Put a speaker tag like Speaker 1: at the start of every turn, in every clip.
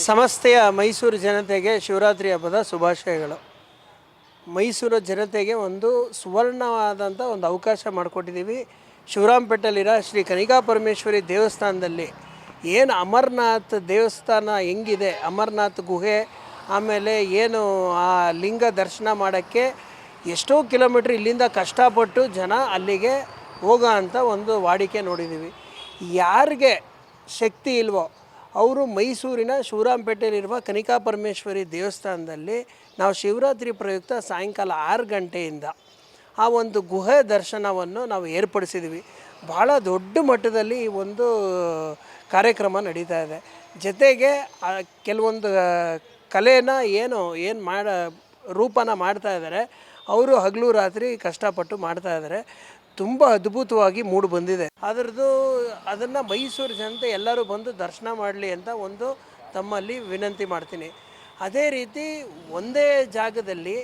Speaker 1: ಸಮಸ್ತೆಯ ಮೈಸೂರು ಜನತೆಗೆ ಶಿವರಾತ್ರಿ ಹಬ್ಬದ ಶುಭಾಶಯಗಳು. ಮೈಸೂರು ಜನತೆಗೆ ಒಂದು ಸುವರ್ಣವಾದಂಥ ಒಂದು ಅವಕಾಶ ಮಾಡಿಕೊಟ್ಟಿದ್ದೀವಿ. ಶಿವರಾಮಪೇಟೆಯಲ್ಲಿರೋ ಶ್ರೀ ಕನಿಕಾ ಪರಮೇಶ್ವರಿ ದೇವಸ್ಥಾನದಲ್ಲಿ ಏನು ಅಮರನಾಥ್ ದೇವಸ್ಥಾನ ಹೆಂಗಿದೆ, ಅಮರನಾಥ್ ಗುಹೆ, ಆಮೇಲೆ ಏನು ಆ ಲಿಂಗ ದರ್ಶನ ಮಾಡೋಕ್ಕೆ ಎಷ್ಟೋ ಕಿಲೋಮೀಟ್ರ್ ಇಲ್ಲಿಂದ ಕಷ್ಟಪಟ್ಟು ಜನ ಅಲ್ಲಿಗೆ ಹೋಗೋ ಅಂಥ ಒಂದು ವಾಡಿಕೆ ನೋಡಿದ್ದೀವಿ. ಯಾರಿಗೆ ಶಕ್ತಿ ಇಲ್ವೋ ಅವರು ಮೈಸೂರಿನ ಶಿವರಾಮಪೇಟೆಯಲ್ಲಿರುವ ಕನಿಕಾ ಪರಮೇಶ್ವರಿ ದೇವಸ್ಥಾನದಲ್ಲಿ ನಾವು ಶಿವರಾತ್ರಿ ಪ್ರಯುಕ್ತ ಸಾಯಂಕಾಲ 6 ಗಂಟೆಯಿಂದ ಆ ಒಂದು ಗುಹೆ ದರ್ಶನವನ್ನು ನಾವು ಏರ್ಪಡಿಸಿದ್ವಿ. ಭಾಳ ದೊಡ್ಡ ಮಟ್ಟದಲ್ಲಿ ಈ ಒಂದು ಕಾರ್ಯಕ್ರಮ ನಡೀತಾ ಇದೆ. ಜೊತೆಗೆ ಕೆಲವೊಂದು ಕಲೆನ ಏನು ರೂಪನ ಮಾಡ್ತಾ ಇದ್ದಾರೆ, ಅವರು ಹಗಲು ರಾತ್ರಿ ಕಷ್ಟಪಟ್ಟು ಮಾಡ್ತಾ ಇದ್ದಾರೆ. ತುಂಬ ಅದ್ಭುತವಾಗಿ ಮೂಡಿ ಬಂದಿದೆ. ಅದನ್ನು ಮೈಸೂರು ಜನತೆ ಎಲ್ಲರೂ ಬಂದು ದರ್ಶನ ಮಾಡಲಿ ಅಂತ ಒಂದು ತಮ್ಮಲ್ಲಿ ವಿನಂತಿ ಮಾಡ್ತೀನಿ. ಅದೇ ರೀತಿ ಒಂದೇ ಜಾಗದಲ್ಲಿ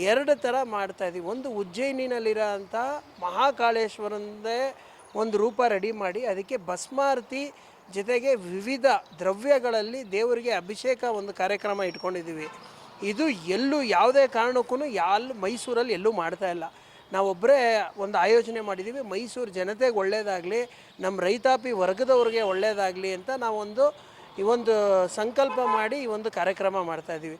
Speaker 1: 2 ಥರ ಮಾಡ್ತಾಯಿದ್ದೀವಿ. ಒಂದು ಉಜ್ಜಯಿನಿನಲ್ಲಿರೋ ಅಂಥ ಮಹಾಕಾಳೇಶ್ವರಂದೇ ಒಂದು ರೂಪ ರೆಡಿ ಮಾಡಿ ಅದಕ್ಕೆ ಭಸ್ಮಾರತಿ ಜೊತೆಗೆ ವಿವಿಧ ದ್ರವ್ಯಗಳಲ್ಲಿ ದೇವರಿಗೆ ಅಭಿಷೇಕ ಒಂದು ಕಾರ್ಯಕ್ರಮ ಇಟ್ಕೊಂಡಿದ್ದೀವಿ. ಇದು ಎಲ್ಲೂ ಯಾವುದೇ ಕಾರಣಕ್ಕೂ ಮೈಸೂರಲ್ಲಿ ಎಲ್ಲೂ ಮಾಡ್ತಾಯಿಲ್ಲ. ನಾವೊಬ್ಬರೇ ಒಂದು ಆಯೋಜನೆ ಮಾಡಿದ್ದೀವಿ. ಮೈಸೂರು ಜನತೆಗೆ ಒಳ್ಳೆಯದಾಗಲಿ, ನಮ್ಮ ರೈತಾಪಿ ವರ್ಗದವ್ರಿಗೆ ಒಳ್ಳೆಯದಾಗಲಿ ಅಂತ ನಾವೊಂದು ಈ ಒಂದು ಸಂಕಲ್ಪ ಮಾಡಿ ಈ ಒಂದು ಕಾರ್ಯಕ್ರಮ ಮಾಡ್ತಾಯಿದ್ದೀವಿ.